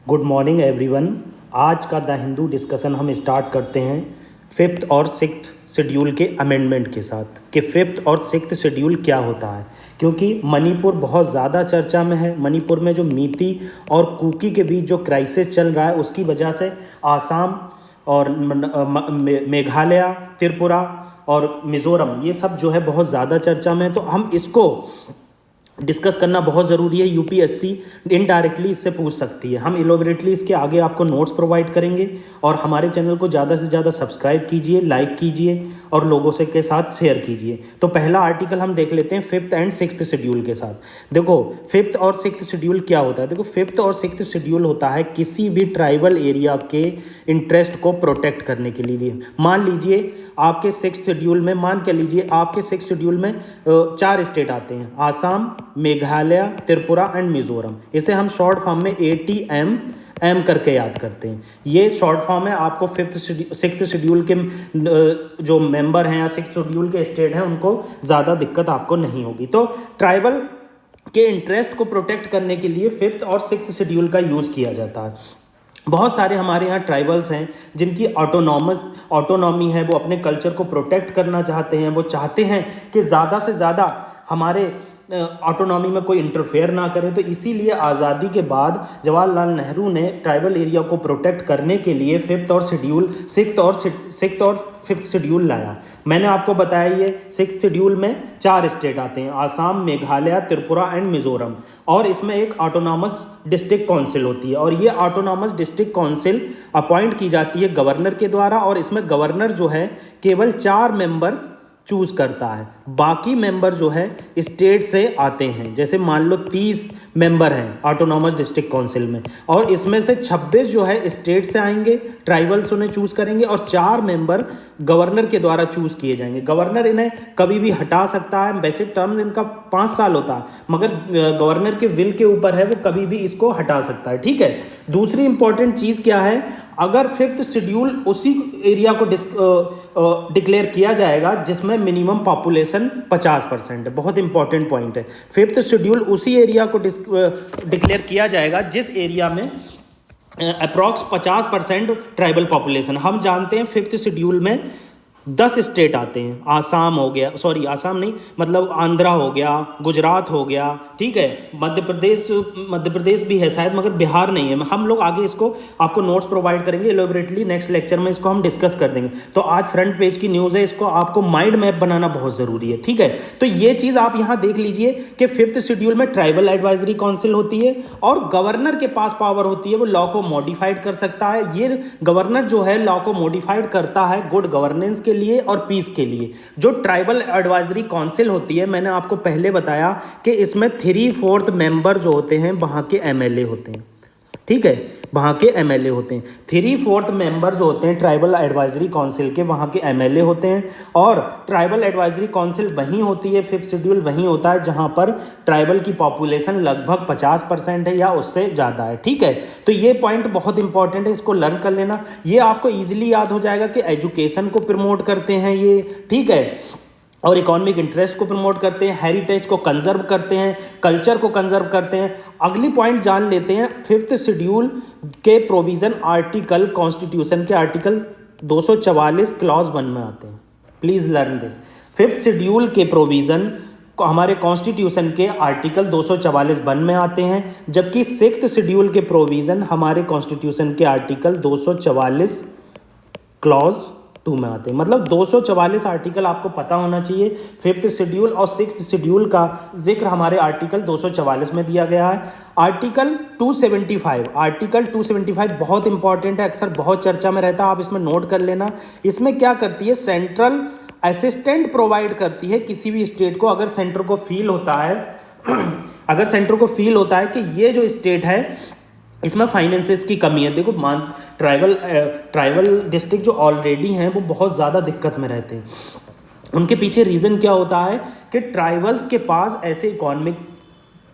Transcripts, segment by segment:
Good morning everyone. आज का the Hindu discussion हम स्टार्ट करते हैं फिफ्थ और सिक्स्थ शेड्यूल के अमेंडमेंट के साथ कि फिफ्थ और सिक्स्थ शेड्यूल क्या होता है, क्योंकि मणिपुर बहुत ज़्यादा चर्चा में है। मणिपुर में जो मीती और कुकी के बीच जो क्राइसिस चल रहा है उसकी वजह से आसाम और मेघालय, त्रिपुरा और मिज़ोरम ये सब जो है बहुत ज़्यादा चर्चा में है। तो हम इसको डिस्कस करना बहुत ज़रूरी है। यूपीएससी इनडायरेक्टली इससे पूछ सकती है। हम इलोबरेटली इसके आगे आपको नोट्स प्रोवाइड करेंगे और हमारे चैनल को ज़्यादा से ज़्यादा सब्सक्राइब कीजिए, लाइक कीजिए और लोगों से के साथ शेयर कीजिए। तो पहला आर्टिकल हम देख लेते हैं फिफ्थ एंड सिक्स्थ शेड्यूल के साथ। देखो फिफ्थ और सिक्स्थ शेड्यूल क्या होता है। देखो फिफ्थ और सिक्स्थ शेड्यूल होता है किसी भी ट्राइबल एरिया के इंटरेस्ट को प्रोटेक्ट करने के लिए। मान लीजिए आपके सिक्स्थ शेड्यूल में, मान के लीजिए आपके सिक्स्थ शेड्यूल में 4 स्टेट आते हैं, आसाम, मेघालय, त्रिपुरा एंड मिजोरम। इसे हम शॉर्ट फॉर्म में ATM करके याद करते हैं। ये शॉर्ट फॉर्म है। आपको सिक्स्थ शेड्यूल के जो मेंबर हैं या सिक्स्थ शेड्यूल के स्टेट हैं उनको ज़्यादा दिक्कत आपको नहीं होगी। तो ट्राइबल के इंटरेस्ट को प्रोटेक्ट करने के लिए फिफ्थ और सिक्स्थ शेड्यूल का यूज़ किया जाता है। बहुत सारे हमारे यहाँ ट्राइबल्स हैं जिनकी ऑटोनॉमी है, वो अपने कल्चर को प्रोटेक्ट करना चाहते हैं। वो चाहते हैं कि ज़्यादा से ज़्यादा हमारे ऑटोनॉमी में कोई इंटरफेयर ना करे। तो इसीलिए आज़ादी के बाद जवाहरलाल नेहरू ने ट्राइबल एरिया को प्रोटेक्ट करने के लिए सिक्स्थ और फिफ्थ शेड्यूल लाया। मैंने आपको बताया ये सिक्स्थ शेड्यूल में 4 स्टेट आते हैं, आसाम, मेघालय, त्रिपुरा एंड मिजोरम। और इसमें एक ऑटोनॉमस डिस्ट्रिक्ट काउंसिल होती है और ये ऑटोनॉमस डिस्ट्रिक्ट काउंसिल अपॉइंट की जाती है गवर्नर के द्वारा। और इसमें गवर्नर जो है केवल 4 मेंबर चूज करता है, बाकी मेंबर जो है स्टेट से आते हैं। जैसे मान लो 30 मेंबर हैं ऑटोनॉमस डिस्ट्रिक्ट काउंसिल में और इसमें से 26 जो है स्टेट से आएंगे, ट्राइबल्स उन्हें चूज करेंगे और 4 मेंबर गवर्नर के द्वारा चूज किए जाएंगे। गवर्नर इन्हें कभी भी हटा सकता है। वैसे टर्म इनका 5 साल होता है, मगर गवर्नर के विल के ऊपर है, वो कभी भी इसको हटा सकता है। ठीक है। दूसरी इंपॉर्टेंट चीज़ क्या है, अगर फिफ्थ शेड्यूल उसी एरिया को डिक्लेयर किया जाएगा जिसमें मिनिमम पॉपुलेशन 50% है। बहुत इंपॉर्टेंट पॉइंट है। फिफ्थ शेड्यूल उसी एरिया को डिक्लेयर किया जाएगा जिस एरिया में अप्रॉक्स 50% ट्राइबल पॉपुलेशन। हम जानते हैं फिफ्थ शेड्यूल में 10 स्टेट आते हैं, आसाम हो गया, सॉरी आसाम नहीं, मतलब आंध्रा हो गया, गुजरात हो गया, ठीक है, मध्य प्रदेश भी है शायद, मगर बिहार नहीं है। हम लोग आगे इसको आपको नोट्स प्रोवाइड करेंगे एलोबरेटली, नेक्स्ट लेक्चर में इसको हम डिस्कस कर देंगे। तो आज फ्रंट पेज की न्यूज़ है, इसको आपको माइंड मैप बनाना बहुत ज़रूरी है। ठीक है। तो ये चीज़ आप यहाँ देख लीजिए कि फिफ्थ शेड्यूल में ट्राइबल एडवाइजरी काउंसिल होती है और गवर्नर के पास पावर होती है, वो लॉ को मॉडिफाइड कर सकता है। ये गवर्नर जो है लॉ को मॉडिफाइड करता है गुड गवर्नेंस के लिए और पीस के लिए। जो ट्राइबल एडवाइजरी काउंसिल होती है, मैंने आपको पहले बताया कि इसमें 3/4 मेंबर जो होते हैं वहां के MLA होते हैं। ठीक है, वहां के MLA होते हैं। 3/4 मेंबर जो होते हैं ट्राइबल एडवाइजरी काउंसिल के, वहां के MLA होते हैं। और ट्राइबल एडवाइजरी काउंसिल वहीं होती है, फिफ्थ शेड्यूल वहीं होता है जहां पर ट्राइबल की पॉपुलेशन लगभग 50% है या उससे ज़्यादा है। ठीक है। तो ये पॉइंट बहुत इंपॉर्टेंट है, इसको लर्न कर लेना। ये आपको ईजिली याद हो जाएगा कि एजुकेशन को प्रमोट करते हैं ये, ठीक है, और इकोनॉमिक इंटरेस्ट को प्रमोट करते हैं, हेरिटेज को कंजर्व करते हैं, कल्चर को कंजर्व करते हैं। अगली पॉइंट जान लेते हैं फिफ्थ शेड्यूल के प्रोविज़न आर्टिकल, कॉन्स्टिट्यूशन के आर्टिकल 244 क्लॉज 1 में आते हैं। Please learn this. Fifth schedule के प्रोविज़न हमारे कॉन्स्टिट्यूशन के आर्टिकल 244(1) में आते हैं, जबकि सिक्स्थ शेड्यूल के प्रोविज़न हमारे कॉन्स्टिट्यूशन के आर्टिकल 244 क्लॉज 2 में आते हैं। मतलब 244 आर्टिकल आपको पता होना चाहिए। फिफ्थ शेड्यूल और सिक्स्थ शेड्यूल का जिक्र हमारे आर्टिकल 244 में दिया गया है। आर्टिकल 275 बहुत इंपॉर्टेंट है, अक्सर बहुत चर्चा में रहता है, आप इसमें नोट कर लेना। इसमें क्या करती है, सेंट्रल असिस्टेंट प्रोवाइड करती है किसी भी स्टेट को। अगर सेंटर को फील होता है कि ये जो स्टेट है इसमें फाइनेंसेस की कमी है। देखो ट्राइबल डिस्ट्रिक्ट जो ऑलरेडी हैं वो बहुत ज़्यादा दिक्कत में रहते हैं। उनके पीछे रीज़न क्या होता है कि ट्राइबल्स के पास ऐसे इकोनॉमिक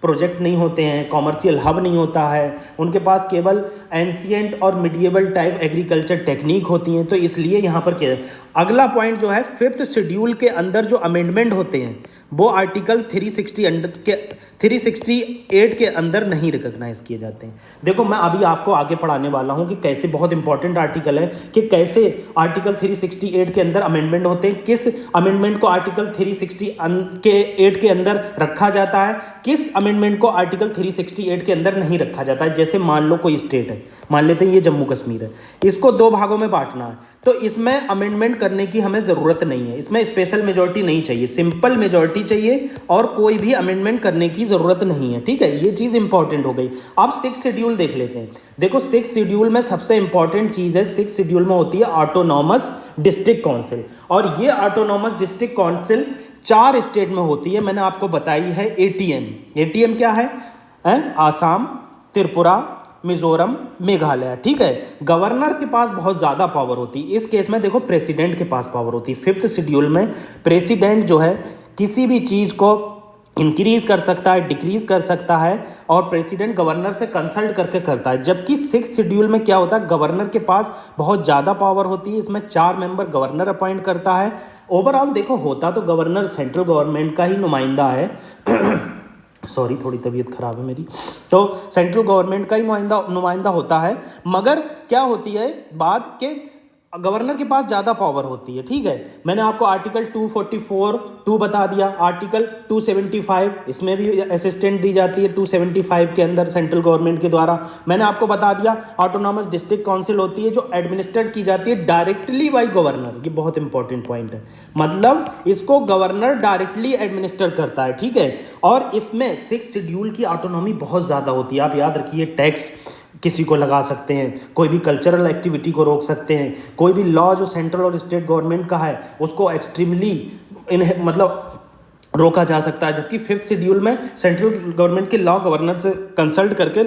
प्रोजेक्ट नहीं होते हैं, कॉमर्शियल हब नहीं होता है, उनके पास केवल एंशिएंट और मिडिएवल टाइप एग्रीकल्चर टेक्निक होती हैं। तो इसलिए यहाँ पर क्या अगला पॉइंट जो है, फिफ्थ शेड्यूल के अंदर जो अमेंडमेंट होते हैं वो आर्टिकल 368 के अंदर नहीं रिकॉग्नाइज किए जाते हैं। देखो मैं अभी आपको आगे पढ़ाने वाला हूं कि कैसे, बहुत इंपॉर्टेंट आर्टिकल है कि कैसे आर्टिकल 368 के अंदर अमेंडमेंट होते हैं, किस अमेंडमेंट को आर्टिकल 368 के अंदर रखा जाता है, किस अमेंडमेंट को आर्टिकल 368 के अंदर नहीं रखा जाता है। जैसे मान लो कोई स्टेट है, मान लेते हैं ये जम्मू कश्मीर है, इसको 2 भागों में बांटना है, तो इसमें अमेंडमेंट करने की हमें ज़रूरत नहीं है, इसमें स्पेशल मेजॉरिटी नहीं चाहिए, सिंपल मेजॉरिटी चाहिए और कोई भी अमेंडमेंट करने की ज़रूरत नहीं है। ठीक है, ये चीज़ इंपॉर्टेंट हो गई। अब 6 शेड्यूल देख लेते हैं। देखो 6 शेड्यूल में सबसे इंपॉर्टेंट चीज़ है, 6 शेड्यूल में होती है ऑटोनॉमस डिस्ट्रिक्ट काउंसिल, और ये ऑटोनॉमस डिस्ट्रिक्ट काउंसिल 4 स्टेट में होती है। मैंने आपको बताई है एटीएम क्या है? आसाम, त्रिपुरा, मिजोरम, मेघालय। ठीक है, गवर्नर के पास बहुत ज़्यादा पावर होती है। इस केस में देखो प्रेसिडेंट के पास पावर होती है। 5th शेड्यूल में प्रेसिडेंट जो है किसी भी चीज़ को इंक्रीज कर सकता है, डिक्रीज कर सकता है, और प्रेसिडेंट गवर्नर से कंसल्ट करके करता है। जबकि 6th शेड्यूल में क्या होता है, गवर्नर के पास बहुत ज़्यादा पावर होती है। इसमें 4 मेंबर गवर्नर अपॉइंट करता है। ओवरऑल देखो होता तो गवर्नर सेंट्रल गवर्नमेंट का ही नुमाइंदा है सॉरी, थोड़ी तबीयत खराब है मेरी, तो सेंट्रल गवर्नमेंट का ही नुमाइंदा होता है, मगर क्या होती है बात के गवर्नर के पास ज़्यादा पावर होती है। ठीक है, मैंने आपको आर्टिकल 244 बता दिया, आर्टिकल 275 इसमें भी असिस्टेंट दी जाती है 275 के अंदर सेंट्रल गवर्नमेंट के द्वारा। मैंने आपको बता दिया ऑटोनॉमस डिस्ट्रिक्ट काउंसिल होती है जो एडमिनिस्ट्रेट की जाती है डायरेक्टली बाय गवर्नर। ये बहुत इंपॉर्टेंट पॉइंट है, मतलब इसको गवर्नर डायरेक्टली एडमिनिस्टर करता है। ठीक है, और इसमें 6 शेड्यूल की ऑटोनॉमी बहुत ज़्यादा होती है। आप याद रखिए, टैक्स किसी को लगा सकते हैं, कोई भी कल्चरल एक्टिविटी को रोक सकते हैं, कोई भी लॉ जो सेंट्रल और स्टेट गवर्नमेंट का है उसको एक्सट्रीमली मतलब रोका जा सकता है। जबकि 5th शेड्यूल में सेंट्रल गवर्नमेंट के लॉ गवर्नर से कंसल्ट करके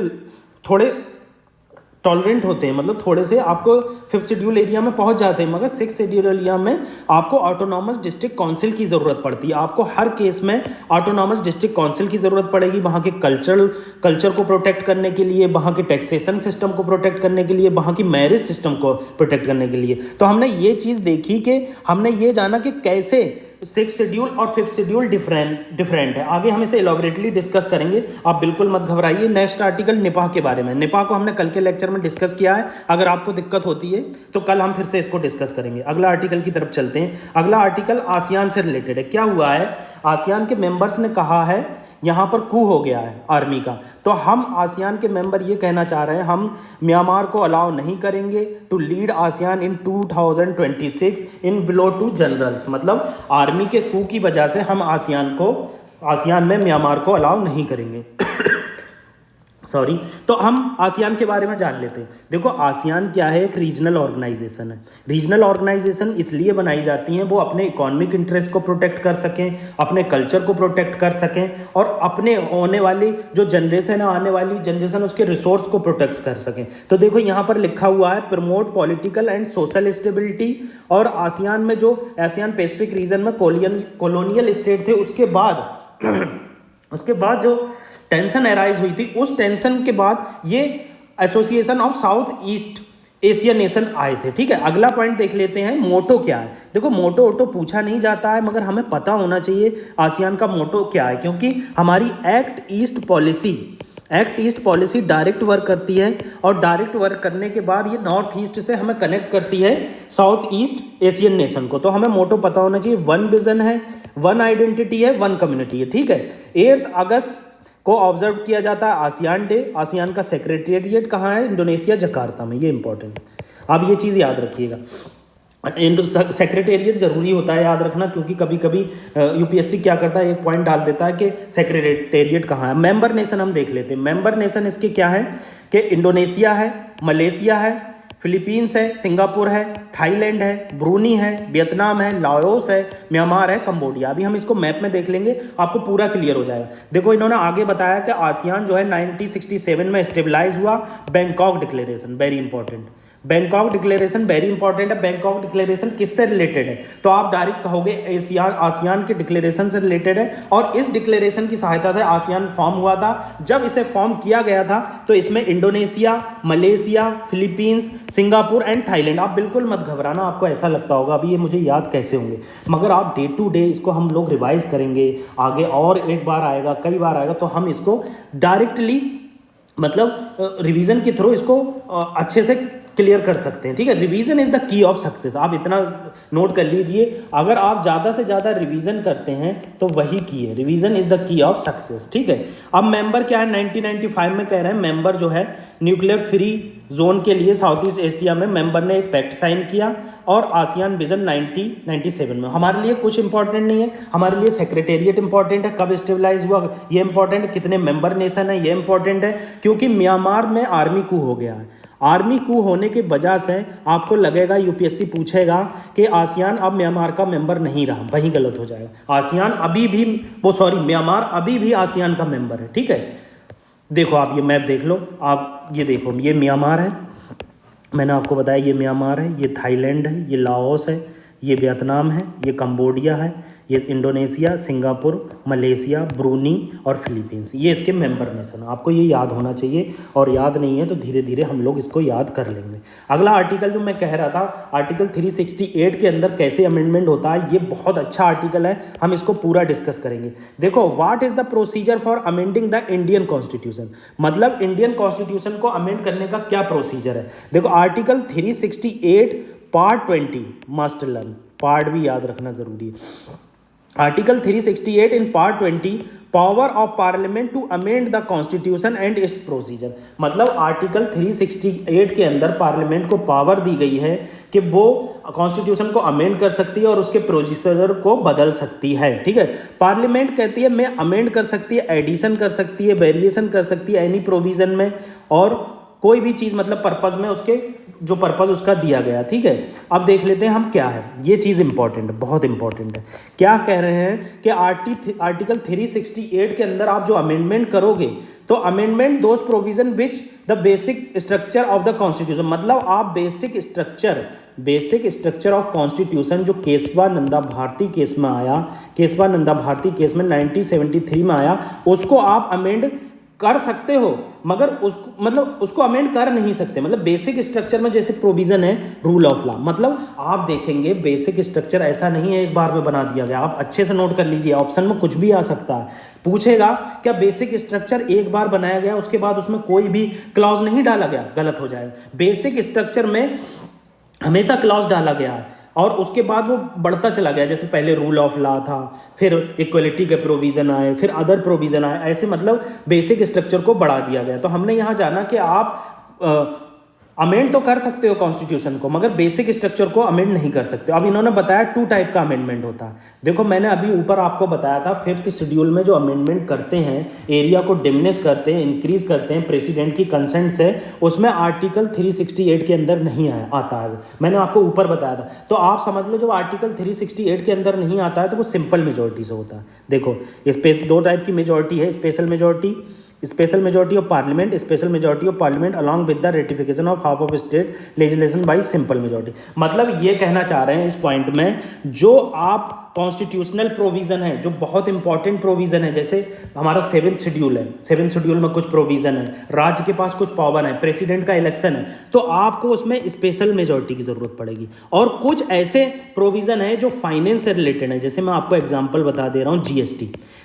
थोड़े टॉलरेंट होते हैं, मतलब थोड़े से आपको 5th शेड्यूल एरिया में पहुंच जाते हैं, मगर 6th शेड्यूल एरिया में आपको ऑटोनॉमस डिस्ट्रिक्ट काउंसिल की ज़रूरत पड़ती है। आपको हर केस में ऑटोनॉमस डिस्ट्रिक्ट काउंसिल की ज़रूरत पड़ेगी, वहाँ के कल्चर को प्रोटेक्ट करने के लिए, वहाँ के टैक्सेशन सिस्टम को प्रोटेक्ट करने के लिए, वहाँ की मैरिज सिस्टम को प्रोटेक्ट करने के लिए। तो हमने ये चीज़ देखी कि हमने ये जाना कि कैसे 6th शेड्यूल और 5th शेड्यूल डिफरेंट है। आगे हम इसे एलॉबरेटली डिस्कस करेंगे, आप बिल्कुल मत घबराइए। नेक्स्ट आर्टिकल निपाह के बारे में, निपाह को हमने कल के लेक्चर में डिस्कस किया है। अगर आपको दिक्कत होती है तो कल हम फिर से इसको डिस्कस करेंगे। अगला आर्टिकल की तरफ चलते हैं। अगला आर्टिकल आसियान से रिलेटेड है। क्या हुआ है, आसियान के मेंबर्स ने कहा है यहाँ पर कू हो गया है आर्मी का, तो हम आसियान के मेंबर ये कहना चाह रहे हैं हम म्यांमार को अलाउ नहीं करेंगे to lead ASEAN in 2026 in below 2 generals. मतलब आर्मी के कू की वजह से हम आसियान में म्यांमार को अलाउ नहीं करेंगे सॉरी। तो हम आसियान के बारे में जान लेते हैं। देखो आसियान क्या है, एक रीजनल ऑर्गेनाइजेशन है। रीजनल ऑर्गेनाइजेशन इसलिए बनाई जाती हैं वो अपने इकोनॉमिक इंटरेस्ट को प्रोटेक्ट कर सकें, अपने कल्चर को प्रोटेक्ट कर सकें, और अपने होने वाली जो जनरेशन है, आने वाली जनरेशन, उसके रिसोर्स को प्रोटेक्ट कर सकें। तो देखो यहाँ पर लिखा हुआ है promote political and social stability. और आसियान में जो आसियान पैसिफिक रीजन में कॉलोनियल स्टेट थे, उसके बाद जो टेंशन अराइज हुई थी, उस टेंशन के बाद ये association of south east Asian nation आए थे। ठीक है, अगला पॉइंट देख लेते हैं, मोटो क्या है। देखो मोटो पूछा नहीं जाता है, मगर हमें पता होना चाहिए आसियान का मोटो क्या है, क्योंकि हमारी act east policy direct work करती है, और डायरेक्ट वर्क करने के बाद ये नॉर्थ ईस्ट से हमें कनेक्ट करती है साउथ ईस्ट एशियन नेशन को। तो हमें मोटो पता होना चाहिए, 1 विजन है, 1 आइडेंटिटी है, 1 कम्युनिटी है। ठीक है, 8 अगस्त को ऑब्जर्व किया जाता है आसियान डे। आसियान का सेक्रेटेरिएट कहाँ है, इंडोनेशिया जकार्ता में, ये इंपॉर्टेंट है, आप ये चीज़ याद रखिएगा। सेक्रेटेरिएट जरूरी होता है याद रखना, क्योंकि कभी कभी यूपीएससी क्या करता है, एक पॉइंट डाल देता है कि सेक्रेटेरिएट कहाँ है। मेंबर नेशन हम देख लेते हैं। मेंबर नेशन इसके क्या है कि इंडोनेशिया है, मलेशिया है, फिलीपींस है, सिंगापुर है, थाईलैंड है, ब्रूनी है, वियतनाम है, लाओस है, म्यांमार है, कंबोडिया। अभी हम इसको मैप में देख लेंगे, आपको पूरा क्लियर हो जाएगा। देखो इन्होंने आगे बताया कि आसियान जो है 1967 में स्टेबलाइज हुआ, Bangkok declaration, very important. Bangkok declaration very important है। बैंकॉक डिक्लेरेशन किससे रिलेटेड है? तो आप डायरेक्ट कहोगे एशियान आसियान के डिक्लेरेशन से रिलेटेड है, और इस डिक्लेरेशन की सहायता से आसियान फॉर्म हुआ था। जब इसे फॉर्म किया गया था तो इसमें Indonesia, Malaysia, Philippines, Singapore and Thailand, आप बिल्कुल मत घबराना, आपको ऐसा लगता होगा अभी ये मुझे याद कैसे होंगे, मगर आप डे टू डे इसको हम लोग रिवाइज करेंगे, आगे और एक बार आएगा, कई बार आएगा, तो हम इसको डायरेक्टली मतलब रिवीजन के थ्रू इसको अच्छे से क्लियर कर सकते हैं। ठीक है, revision is the key of success, आप इतना नोट कर लीजिए, अगर आप ज़्यादा से ज़्यादा रिवीजन करते हैं तो वही की है, revision is the key of success. ठीक है, अब मेंबर क्या है, 1995 में कह रहे हैं मेंबर जो है न्यूक्लियर फ्री जोन के लिए साउथ ईस्ट एशिया में मेंबर ने एक पैक्ट साइन किया, और आसियान विजन 1997 में। हमारे लिए कुछ इंपॉर्टेंट नहीं है, हमारे लिए सेक्रेटेरिएट इंपॉर्टेंट है, कब स्टेबलाइज हुआ ये इंपॉर्टेंट है, कितने मेंबर नेशन है ये इंपॉर्टेंट है, क्योंकि म्यांमार में आर्मी कू हो गया है। आर्मी कू होने की वजह से आपको लगेगा, यूपीएससी पूछेगा कि आसियान अब म्यांमार का मेंबर नहीं रहा, वहीं गलत हो जाएगा। आसियान अभी भी म्यांमार अभी भी आसियान का मेंबर है। ठीक है, देखो आप ये मैप देख लो, आप ये देखो, ये म्यांमार है, मैंने आपको बताया ये म्यांमार है, ये थाईलैंड है, ये लाओस है, ये वियतनाम है, ये कंबोडिया है, ये इंडोनेशिया, सिंगापुर, मलेशिया, ब्रूनी और फिलीपींस, ये इसके मेंबर नेशन। आपको ये याद होना चाहिए, और याद नहीं है तो धीरे धीरे हम लोग इसको याद कर लेंगे। अगला आर्टिकल जो मैं कह रहा था, आर्टिकल 368 के अंदर कैसे अमेंडमेंट होता है, ये बहुत अच्छा आर्टिकल है, हम इसको पूरा डिस्कस करेंगे। देखो, what is the procedure for amending the Indian constitution, मतलब इंडियन कॉन्स्टिट्यूशन को अमेंड करने का क्या प्रोसीजर है। देखो, article 368 part 20 must learn, part भी याद रखना जरूरी है। Article 368 in part 20 power of parliament to amend the constitution and its procedure, मतलब आर्टिकल 368 के अंदर पार्लियामेंट को पावर दी गई है कि वो कॉन्स्टिट्यूशन को अमेंड कर सकती है और उसके प्रोसीजर को बदल सकती है। ठीक है, पार्लियामेंट कहती है मैं अमेंड कर सकती है, एडिशन कर सकती है, वेरिएशन कर सकती है एनी प्रोविजन में, और कोई भी चीज़ मतलब पर्पज़ में उसके जो पर्पज़ उसका दिया गया। ठीक है, अब देख लेते हैं हम क्या है, ये चीज़ इंपॉर्टेंट है, बहुत इंपॉर्टेंट है। क्या कह रहे हैं कि आर्टिकल 368 के अंदर आप जो अमेंडमेंट करोगे तो amendment those provision which the basic structure of the constitution, मतलब आप बेसिक स्ट्रक्चर ऑफ कॉन्स्टिट्यूशन जो केशवा नंदा भारती केस में आया, केशवा नंदा भारती केस में 1973 में आया, उसको आप अमेंड कर सकते हो, मगर उसको अमेंड कर नहीं सकते। मतलब बेसिक स्ट्रक्चर में जैसे प्रोविजन है रूल ऑफ लॉ, मतलब आप देखेंगे बेसिक स्ट्रक्चर ऐसा नहीं है एक बार में बना दिया गया, आप अच्छे से नोट कर लीजिए, ऑप्शन में कुछ भी आ सकता है, पूछेगा क्या बेसिक स्ट्रक्चर एक बार बनाया गया उसके बाद उसमें कोई भी क्लॉज नहीं डाला गया, गलत हो जाएगा। बेसिक स्ट्रक्चर में हमेशा क्लॉज डाला गया है और उसके बाद वो बढ़ता चला गया, जैसे पहले रूल ऑफ लॉ था, फिर इक्वलिटी के प्रोविज़न आए, फिर अदर प्रोविज़न आए, ऐसे मतलब बेसिक स्ट्रक्चर को बढ़ा दिया गया। तो हमने यहाँ जाना कि आप अमेंड तो कर सकते हो कॉन्स्टिट्यूशन को, मगर बेसिक स्ट्रक्चर को अमेंड नहीं कर सकते। अब इन्होंने बताया 2 टाइप का अमेंडमेंट होता है। देखो, मैंने अभी ऊपर आपको बताया था 5th शेड्यूल में जो अमेंडमेंट करते हैं, एरिया को डिमिनिश करते हैं, इंक्रीज करते हैं प्रेसिडेंट की कंसेंट से, उसमें आर्टिकल 368 के अंदर नहीं आता है, मैंने आपको ऊपर बताया था। तो आप समझ लो जब आर्टिकल 368 के अंदर नहीं आता है तो वो सिंपल मेजोरिटी से होता है। देखो, इस पे 2 टाइप की मेजोरिटी है, special majority of parliament, special majority of parliament along with the ratification of half of state legislation bye simple majority. मतलब ये कहना चाह रहे हैं इस पॉइंट में, जो आप कॉन्स्टिट्यूशनल प्रोविजन है, जो बहुत इंपॉर्टेंट प्रोविजन है, जैसे हमारा 7th शेड्यूल है, 7th शेड्यूल में कुछ प्रोविजन है, राज्य के पास कुछ पावर है, प्रेसिडेंट का इलेक्शन है, तो आपको उसमें स्पेशल मेजोरिटी की जरूरत पड़ेगी। और कुछ ऐसे प्रोविजन है जो फाइनेंस से रिलेटेड है, जैसे मैं आपको एग्जांपल बता दे रहा हूँ,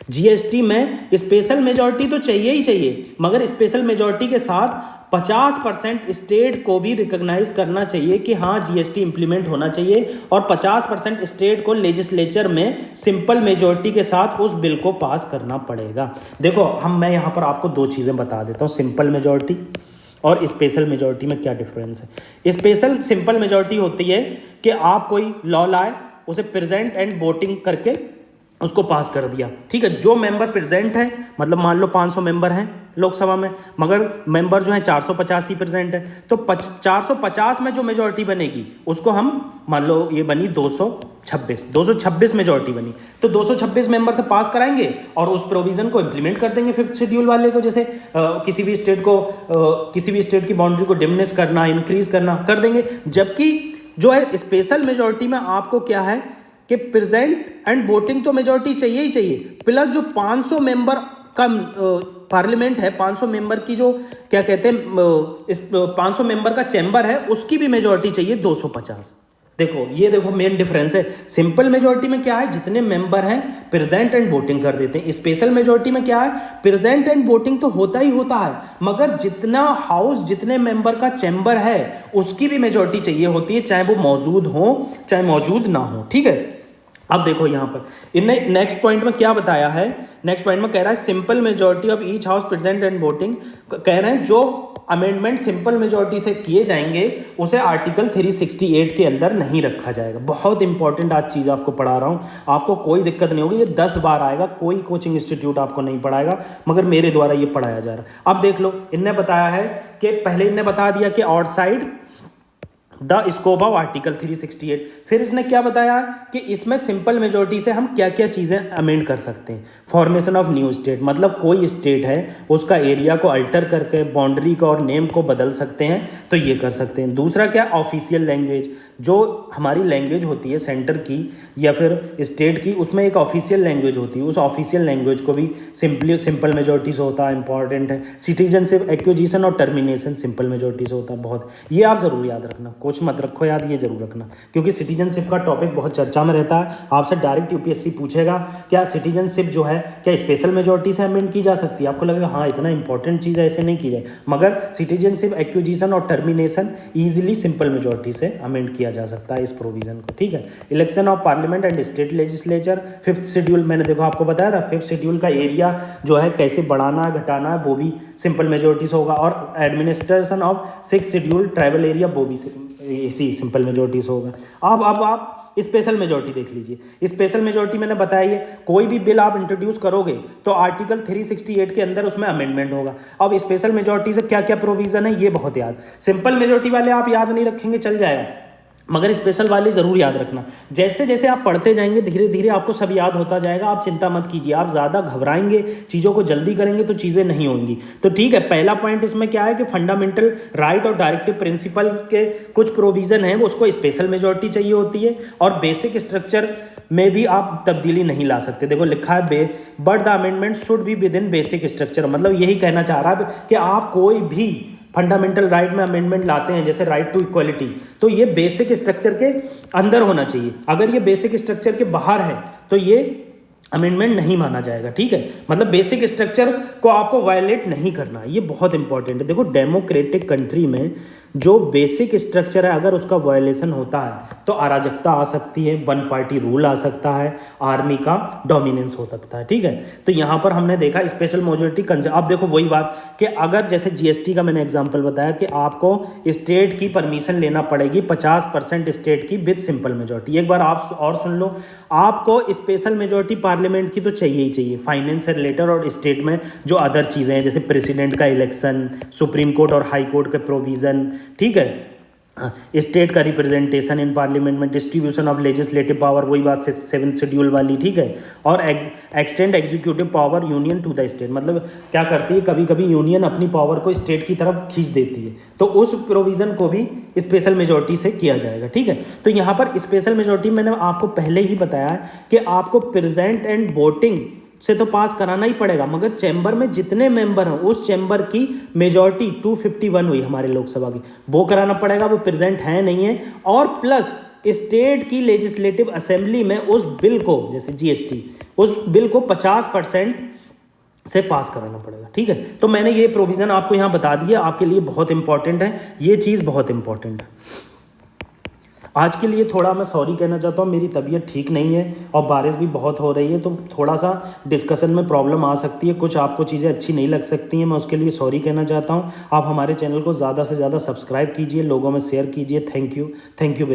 जीएसटी में स्पेशल मेजोरिटी तो चाहिए ही चाहिए, मगर स्पेशल मेजोरिटी के साथ 50% स्टेट को भी रिकॉग्नाइज करना चाहिए कि हाँ जीएसटी इंप्लीमेंट होना चाहिए, और 50% स्टेट को लेजिस्लेचर में सिंपल मेजोरिटी के साथ उस बिल को पास करना पड़ेगा। देखो, मैं यहाँ पर आपको 2 चीज़ें बता देता हूँ, सिंपल मेजोरिटी और स्पेशल मेजोरिटी में क्या डिफरेंस है। सिंपल मेजोरिटी होती है कि आप कोई लॉ लाए, उसे प्रेजेंट एंड वोटिंग करके उसको पास कर दिया। ठीक है, जो मेंबर प्रेजेंट है, मतलब मान लो 500 मेंबर हैं लोकसभा में, मगर मेंबर जो है 450 ही प्रेजेंट है। तो 450 में जो मेजोरिटी बनेगी उसको हम, मान लो ये बनी 226 मेजोरिटी बनी, तो 226 मेंबर से पास कराएंगे और उस प्रोविज़न को इम्प्लीमेंट कर देंगे फिफ्थ शेड्यूल वाले को। जैसे किसी भी स्टेट की बाउंड्री को डिमिनिश करना, इंक्रीज करना, कर देंगे। जबकि जो है स्पेशल मेजोरिटी में आपको क्या है कि प्रेजेंट एंड वोटिंग तो मेजोरिटी चाहिए ही चाहिए, प्लस जो 500 मेंबर का पार्लियामेंट है, 500 मेंबर की जो क्या कहते हैं इस 500 मेंबर का चैम्बर है, उसकी भी मेजोरिटी चाहिए 250। देखो मेन डिफरेंस है। सिंपल मेजोरिटी में क्या है, जितने मेंबर हैं प्रेजेंट एंड वोटिंग कर देते हैं। स्पेशल मेजोरिटी में क्या है, प्रेजेंट एंड वोटिंग तो होता ही होता है, मगर जितना हाउस, जितने मेंबर का चैम्बर है उसकी भी मेजोरिटी चाहिए होती है, चाहे वो मौजूद हो चाहे मौजूद ना हो। ठीक है, अब देखो यहाँ पर इनने नेक्स्ट पॉइंट में क्या बताया है। नेक्स्ट पॉइंट में कह रहा है simple majority of each house present and voting. कह रहे हैं जो अमेंडमेंट सिंपल मेजोरिटी से किए जाएंगे उसे आर्टिकल 368 के अंदर नहीं रखा जाएगा। बहुत इंपॉर्टेंट आज चीज़ आपको पढ़ा रहा हूँ, आपको कोई दिक्कत नहीं होगी, ये 10 बार आएगा, कोई कोचिंग इंस्टीट्यूट आपको नहीं पढ़ाएगा, मगर मेरे द्वारा ये पढ़ाया जा रहा है। अब देख लो, इनने बताया है कि पहले इनने बता दिया कि outside the scope of article 368। फिर इसने क्या बताया कि इसमें सिंपल मेजोरिटी से हम क्या क्या चीज़ें अमेंड कर सकते हैं। फॉर्मेशन ऑफ न्यू स्टेट, मतलब कोई स्टेट है उसका एरिया को अल्टर करके बाउंड्री को और नेम को बदल सकते हैं, तो ये कर सकते हैं। दूसरा क्या, ऑफिशियल लैंग्वेज, जो हमारी लैंग्वेज होती है सेंटर की या फिर स्टेट की, उसमें एक ऑफिशियल लैंग्वेज होती है, उस ऑफिशियल लैंग्वेज को भी सिंपल मेजोरिटी से होता है, इंपॉर्टेंट है। सिटीजनशिप एक्विजिशन और टर्मिनेशन सिंपल मेजोरिटी से होता है। बहुत, ये आप जरूर याद रखना, कुछ मत रखो याद, ये जरूर रखना, क्योंकि सिटीजनशिप का टॉपिक बहुत चर्चा में रहता है। आपसे डायरेक्ट यूपीएससी पूछेगा क्या सिटीजनशिप जो है क्या स्पेशल मेजोरिटी से अमेंड की जा सकती है। आपको लगेगा हाँ इतना इंपॉर्टेंट चीज़ है, ऐसे नहीं की जाए, मगर सिटीजनशिप एक्विजिशन और टर्मिनेशन ईजिली सिंपल मेजोरिटी से अमेंड किया जा सकता है इस प्रोविजन को। ठीक है, election of parliament and state legislature, fifth schedule मैंने देखो आपको बताया था, फिफ्थ शेड्यूल का एरिया जो है कैसे बढ़ाना है घटाना है वो भी सिंपल मेजोरिटी से होगा, और administration of six schedule tribal area वो भी इसी सिंपल मेजोरिटी से होगा। अब आप स्पेशल मेजोरिटी देख लीजिए। स्पेशल मेजोरिटी मैंने बताई है, कोई भी बिल आप इंट्रोड्यूस करोगे तो आर्टिकल 368 के अंदर उसमें अमेंडमेंट होगा। अब स्पेशल मेजोरिटी से क्या क्या प्रोविजन है ये बहुत याद, सिंपल मेजोरिटी वाले आप याद नहीं रखेंगे चल जाएगा, मगर स्पेशल वाले ज़रूर याद रखना। जैसे जैसे आप पढ़ते जाएंगे धीरे धीरे आपको सब याद होता जाएगा, आप चिंता मत कीजिए। आप ज़्यादा घबराएंगे, चीज़ों को जल्दी करेंगे तो चीज़ें नहीं होंगी। तो ठीक है, पहला पॉइंट इसमें क्या है कि फंडामेंटल राइट और डायरेक्टिव प्रिंसिपल के कुछ प्रोविज़न हैं, उसको स्पेशल मेजोरिटी चाहिए होती है, और बेसिक स्ट्रक्चर में भी आप तब्दीली नहीं ला सकते। देखो लिखा है but the amendment should be with in basic structure, मतलब यही कहना चाह रहा है कि आप कोई भी फंडामेंटल राइट में अमेंडमेंट लाते हैं जैसे राइट टू इक्वलिटी, तो ये बेसिक स्ट्रक्चर के अंदर होना चाहिए। अगर ये बेसिक स्ट्रक्चर के बाहर है तो ये अमेंडमेंट नहीं माना जाएगा। ठीक है, मतलब बेसिक स्ट्रक्चर को आपको वायलेट नहीं करना, ये बहुत इंपॉर्टेंट है। देखो डेमोक्रेटिक कंट्री में जो बेसिक स्ट्रक्चर है अगर उसका वायलेशन होता है तो अराजकता आ सकती है, वन पार्टी रूल आ सकता है, आर्मी का डोमिनेंस हो सकता है। ठीक है, तो यहाँ पर हमने देखा स्पेशल मेजोरिटी कंसेप्ट। अब देखो वही बात कि अगर जैसे जीएसटी का मैंने एग्जांपल बताया कि आपको स्टेट की परमिशन लेना पड़ेगी 50% स्टेट की विद सिंपल मेजोरिटी। एक बार आप और सुन लो, आपको स्पेशल मेजोरिटी पार्लियामेंट की तो चाहिए ही चाहिए, फाइनेंस से रिलेटेड और स्टेट में जो अदर चीज़ें हैं जैसे प्रेसिडेंट का इलेक्शन, सुप्रीम कोर्ट और हाई कोर्ट के प्रोविज़न, ठीक है, स्टेट का रिप्रेजेंटेशन इन पार्लियामेंट में, डिस्ट्रीब्यूशन ऑफ लेजिस्लेटिव पावर, वही बात से 7th शेड्यूल वाली। ठीक है, और extend executive power union to the state, मतलब क्या करती है कभी कभी यूनियन अपनी पावर को स्टेट की तरफ खींच देती है, तो उस प्रोविज़न को भी स्पेशल मेजोरिटी से किया जाएगा। ठीक है, तो यहाँ पर स्पेशल मेजोरिटी मैंने आपको पहले ही बताया कि आपको प्रेजेंट एंड वोटिंग से तो पास कराना ही पड़ेगा, मगर चैम्बर में जितने मेंबर हैं उस चैम्बर की मेजॉरिटी 251 हुई हमारे लोकसभा की, वो कराना पड़ेगा, वो प्रेजेंट है नहीं है, और प्लस स्टेट की लेजिस्लेटिव असेंबली में उस बिल को, जैसे जीएसटी, उस बिल को 50% से पास कराना पड़ेगा। ठीक है, तो मैंने ये प्रोविज़न आपको यहाँ बता दिया, आपके लिए बहुत इंपॉर्टेंट है, ये चीज़ बहुत इंपॉर्टेंट है। आज के लिए थोड़ा मैं सॉरी कहना चाहता हूँ, मेरी तबीयत ठीक नहीं है और बारिश भी बहुत हो रही है, तो थोड़ा सा डिस्कशन में प्रॉब्लम आ सकती है, कुछ आपको चीज़ें अच्छी नहीं लग सकती हैं, मैं उसके लिए सॉरी कहना चाहता हूँ। आप हमारे चैनल को ज़्यादा से ज़्यादा सब्सक्राइब कीजिए, लोगों में शेयर कीजिए। Thank you.